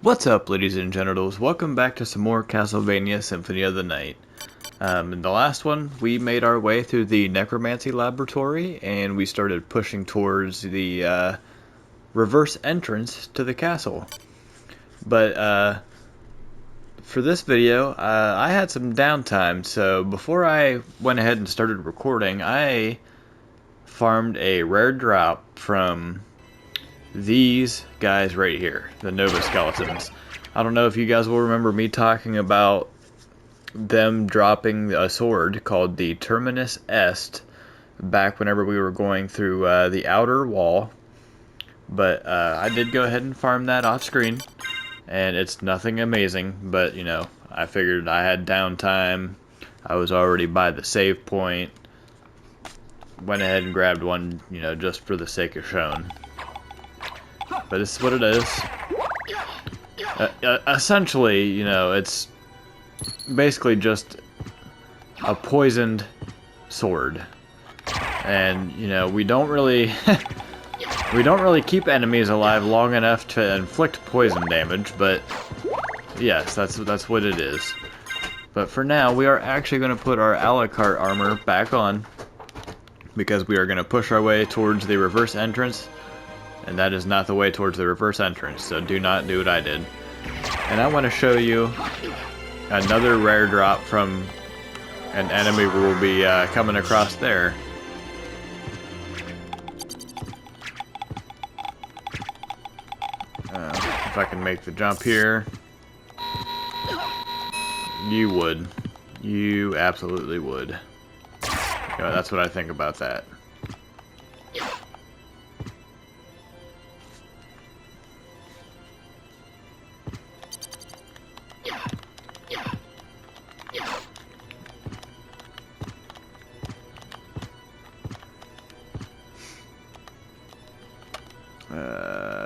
What's up, ladies and genitals? Welcome back to some more Castlevania Symphony of the Night. In the last one, we made our way through the Necromancy Laboratory, and we started pushing towards the reverse entrance to the castle. But for this video, I had some downtime, so before I went ahead and started recording, I farmed a rare drop from these guys right here, the Nova Skeletons. I don't know if you guys will remember me talking about them dropping a sword called the Terminus Est back whenever we were going through the outer wall. But I did go ahead and farm that off screen, and it's nothing amazing, but you know, I figured I had downtime. I was already by the save point. Went ahead and grabbed one, you know, just for the sake of showing. But this is what it is. Essentially, you know, it's basically just a poisoned sword, and you know, we don't really keep enemies alive long enough to inflict poison damage. But yes, that's what it is. But for now, we are actually going to put our a la carte armor back on, because we are going to push our way towards the reverse entrance. And that is not the way towards the reverse entrance, so do not do what I did. And I want to show you another rare drop from an enemy we will be coming across there. If I can make the jump here. You would. You absolutely would. You know, that's what I think about that.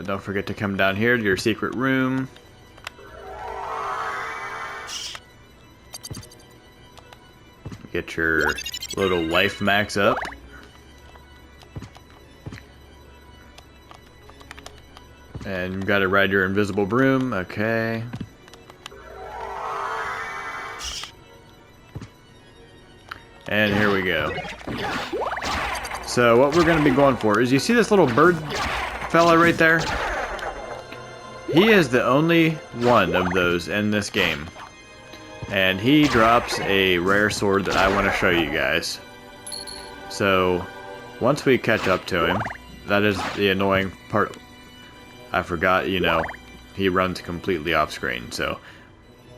Don't forget to come down here to your secret room. Get your little life max up. And you've got to ride your invisible broom. Okay. And here we go. So what we're going to be going for is, you see this little bird fella right there? He is the only one of those in this game. And he drops a rare sword that I want to show you guys. So once we catch up to him, that is the annoying part. I forgot, you know, he runs completely off screen, so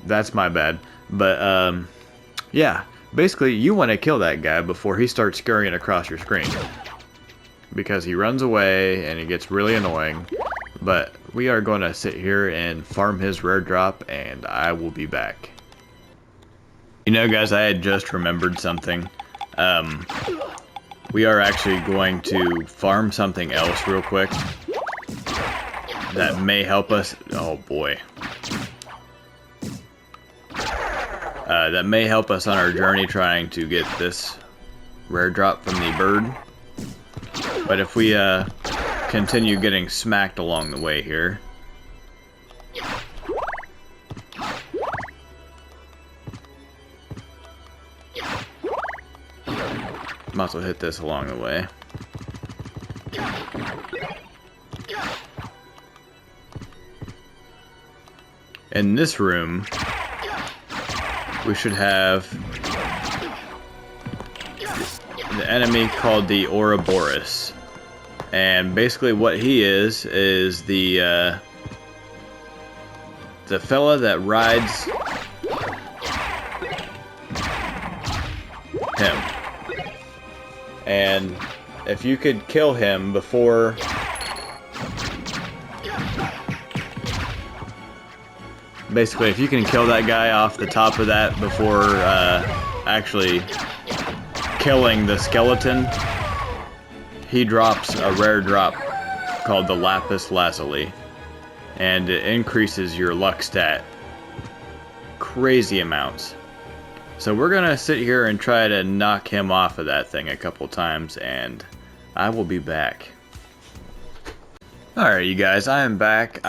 that's my bad. But yeah, basically you want to kill that guy before he starts scurrying across your screen, because he runs away and it gets really annoying. But we are going to sit here and farm his rare drop, and I will be back. You know, guys, I had just remembered something. We are actually going to farm something else real quick that may help us. Oh boy. That may help us on our journey trying to get this rare drop from the bird. But if we continue getting smacked along the way here, might as well hit this along the way. In this room, we should have the enemy called the Ouroboros. And basically what he is the fella that rides him. And if you could kill him before basically, if you can kill that guy off the top of that before actually killing the skeleton, he drops a rare drop called the Lapis Lazuli, and it increases your luck stat crazy amounts. So we're gonna sit here and try to knock him off of that thing a couple times, and I will be back. Alright, you guys, I am back.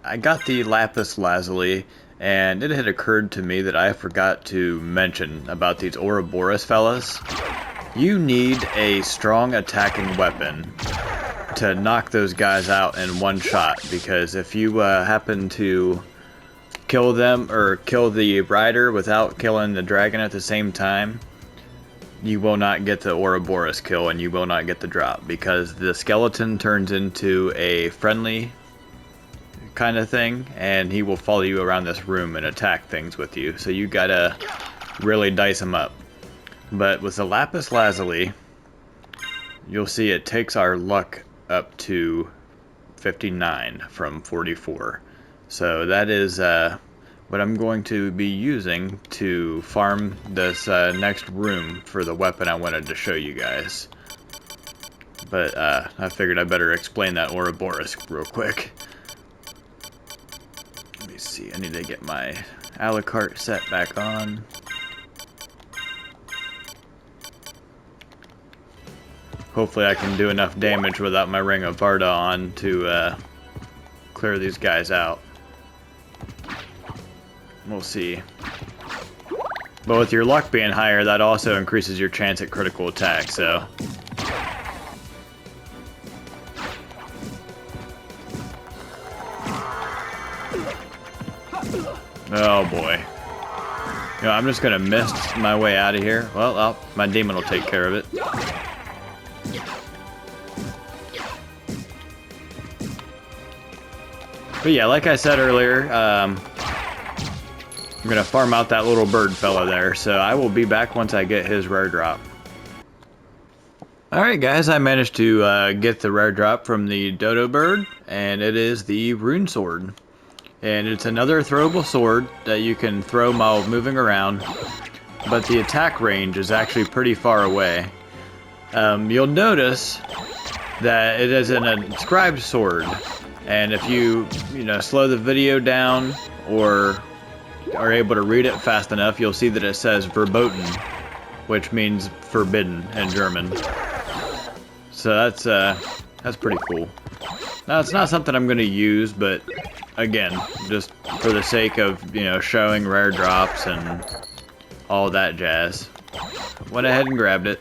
I got the lapis lazuli, and it had occurred to me that I forgot to mention about these Ouroboros fellas. You need a strong attacking weapon to knock those guys out in one shot, because if you happen to kill them or kill the rider without killing the dragon at the same time, you will not get the Ouroboros kill and you will not get the drop, because the skeleton turns into a friendly kind of thing and he will follow you around this room and attack things with you, so you gotta really dice him up. But with the lapis lazuli, you'll see it takes our luck up to 59 from 44. So that is what I'm going to be using to farm this next room for the weapon I wanted to show you guys. But I figured I better explain that Ouroboros real quick. Let me see, I need to get my a la carte set back on. Hopefully I can do enough damage without my Ring of Varda on to clear these guys out. We'll see. But with your luck being higher, that also increases your chance at critical attack, so... Oh boy. You know, I'm just gonna miss my way out of here. Well, my demon will take care of it. But yeah, like I said earlier, I'm gonna farm out that little bird fella there, so I will be back once I get his rare drop. Alright guys, I managed to get the rare drop from the dodo bird, and it is the rune sword. And it's another throwable sword that you can throw while moving around, but the attack range is actually pretty far away. You'll notice that it is an inscribed sword, and if you slow the video down or are able to read it fast enough, you'll see that it says verboten, which means forbidden in German. So that's pretty cool. Now it's not something I'm going to use, but again, just for the sake of showing rare drops and all that jazz, went ahead and grabbed it.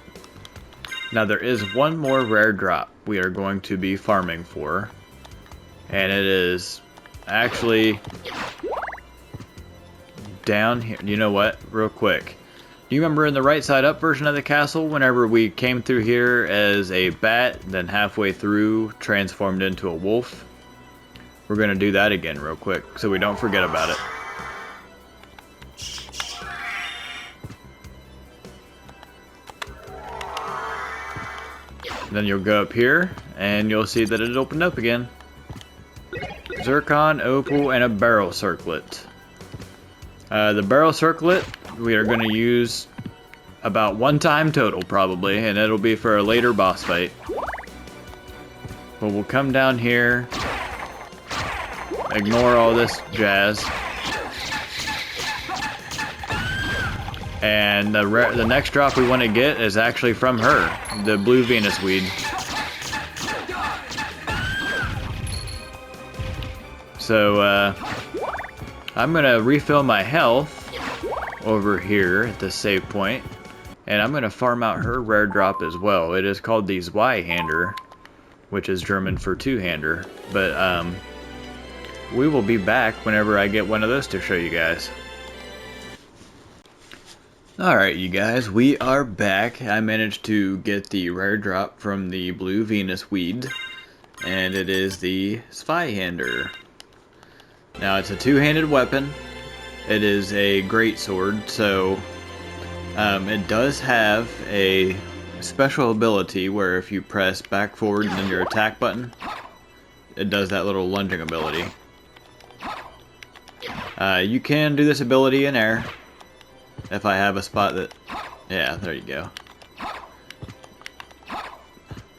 Now there is one more rare drop we are going to be farming for, and it is actually down here. You know what? Real quick. Do you remember in the right side up version of the castle, whenever we came through here as a bat, then halfway through transformed into a wolf? We're going to do that again real quick, so we don't forget about it. Then you'll go up here, and you'll see that it opened up again. Zircon, opal, and a barrel circlet. The barrel circlet we are going to use about one time total probably, and it'll be for a later boss fight. But we'll come down here, ignore all this jazz, and the next drop we want to get is actually from her, the blue Venus weed. So I'm gonna refill my health over here at the save point, and I'm gonna farm out her rare drop as well. It is called the Zweihander, which is German for two-hander, but we will be back whenever I get one of those to show you guys. Alright you guys, we are back. I managed to get the rare drop from the blue Venus weed, and it is the Zweihander. Now it's a two-handed weapon. It is a great sword, so it does have a special ability where if you press back, forward, and then your attack button, it does that little lunging ability. You can do this ability in air, if I have a spot that... Yeah, there you go.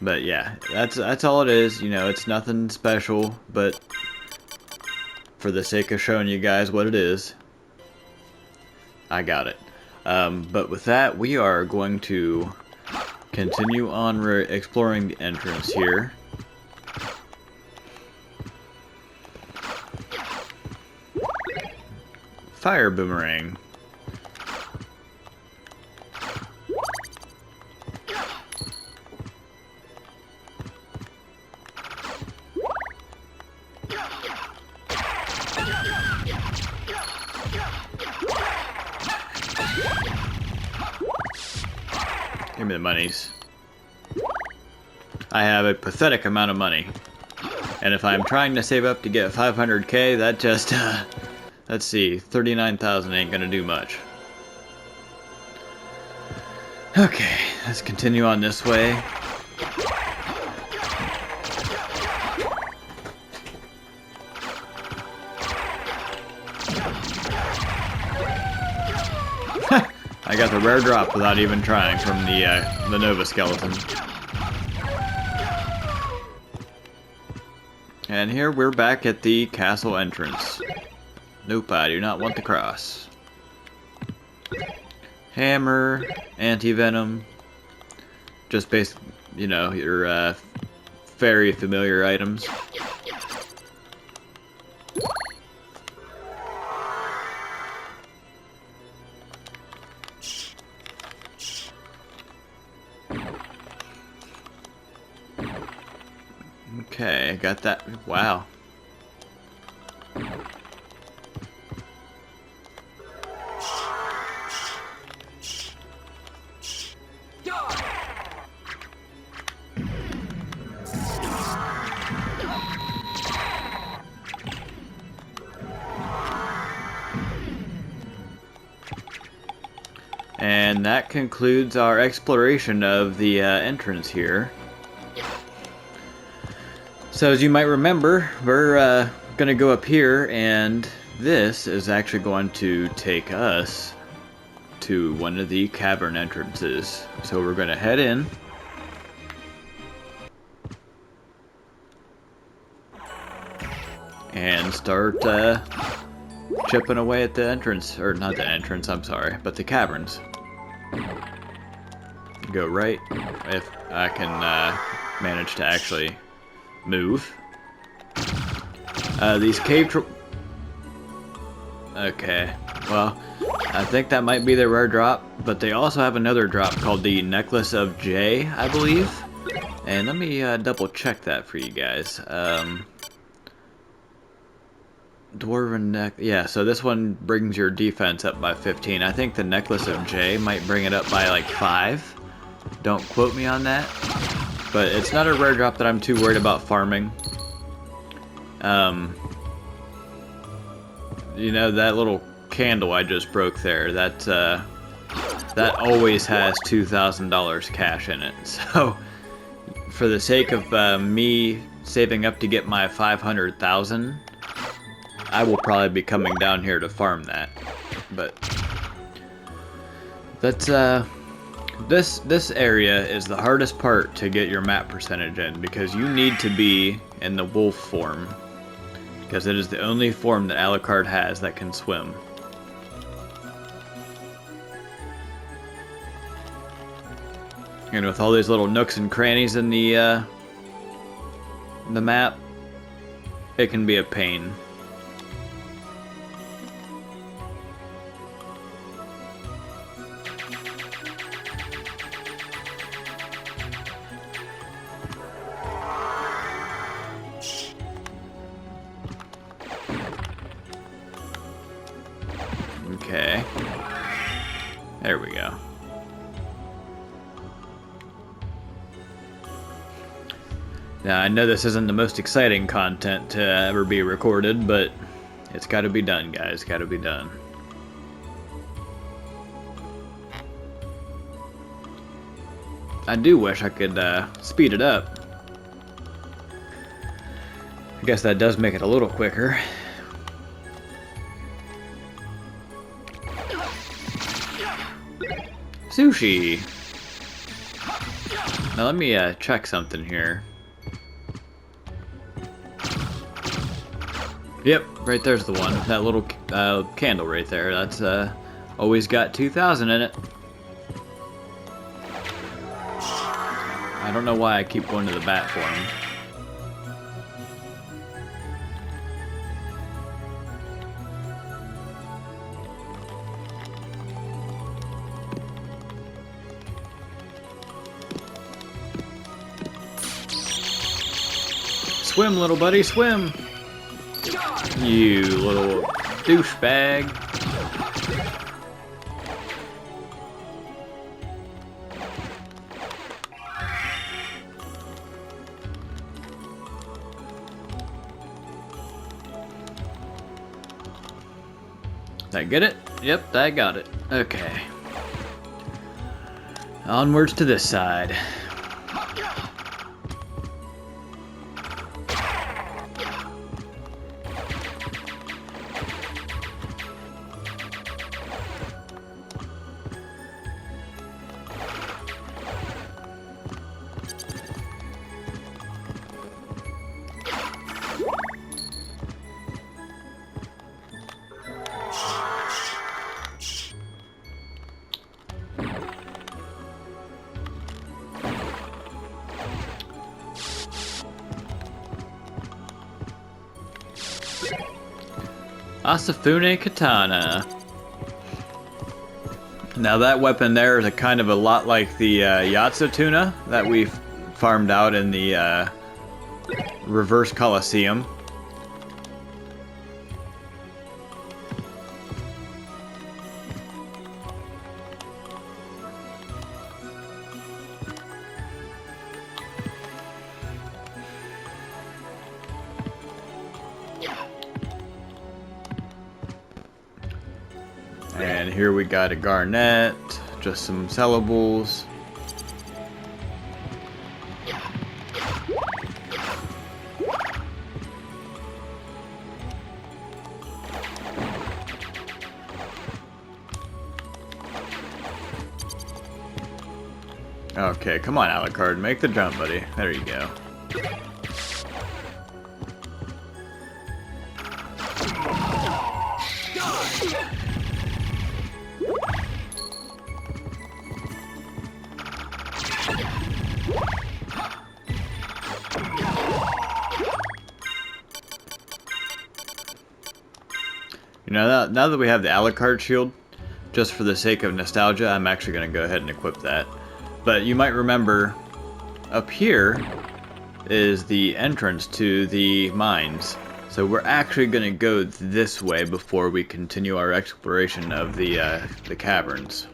But yeah, that's all it is. It's nothing special, but for the sake of showing you guys what it is, I got it. But with that, we are going to continue on exploring the entrance here. fire boomerang. Give me the monies. I have a pathetic amount of money. And if I'm trying to save up to get 500k, that just, let's see, 39,000 ain't gonna do much. Okay, let's continue on this way. I got the rare drop without even trying from the Nova skeleton. And here we're back at the castle entrance. Nope, I do not want to cross. Hammer, anti-venom, just basic, you know, your very familiar items. Okay, got that. Wow. And that concludes our exploration of the entrance here. So as you might remember, we're gonna go up here, and this is actually going to take us to one of the cavern entrances. So we're gonna head in. And start chipping away at the entrance, or not the entrance, I'm sorry, but the caverns. Go right, if I can manage to actually move. These cave okay, well, I think that might be the rare drop, but they also have another drop called the Necklace of J, I believe. And let me double check that for you guys. Dwarven neck, yeah, so this one brings your defense up by 15. I think the Necklace of J might bring it up by like 5. Don't quote me on that. But it's not a rare drop that I'm too worried about farming. You know, that little candle I just broke there, that always has $2,000 cash in it. So, for the sake of me saving up to get my 500,000, I will probably be coming down here to farm that. But that's this area is the hardest part to get your map percentage in, because you need to be in the wolf form, because it is the only form that Alucard has that can swim. And with all these little nooks and crannies in the map, it can be a pain. Okay. There we go. Now, I know this isn't the most exciting content to ever be recorded, but it's got to be done, guys. Got to be done. I do wish I could speed it up. I guess that does make it a little quicker. Sushi! Now let me check something here. Yep, right there's the one. That little candle right there. That's always got 2,000 in it. I don't know why I keep going to the bat for him. Swim, little buddy, swim! You little douchebag. Did I get it? Yep, I got it. Okay. Onwards to this side. Asafune Katana. Now that weapon there is a kind of a lot like the Yatsu tuna that we farmed out in the Reverse Coliseum. And here we got a garnet, just some sellables. Okay, come on, Alucard, make the jump, buddy. There you go. You know, now that we have the Alucard shield, just for the sake of nostalgia, I'm actually going to go ahead and equip that. But you might remember, up here is the entrance to the mines. So we're actually going to go this way before we continue our exploration of the caverns.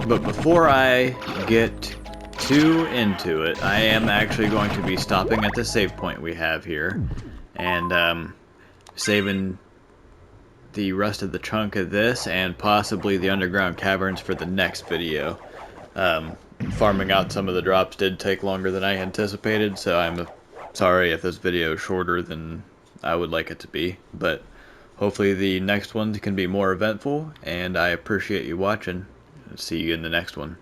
But before I get too into it, I am actually going to be stopping at the save point we have here and saving the rest of the chunk of this and possibly the underground caverns for the next video. Farming out some of the drops did take longer than I anticipated, so I'm sorry if this video is shorter than I would like it to be, but hopefully the next one can be more eventful, and I appreciate you watching. See you in the next one.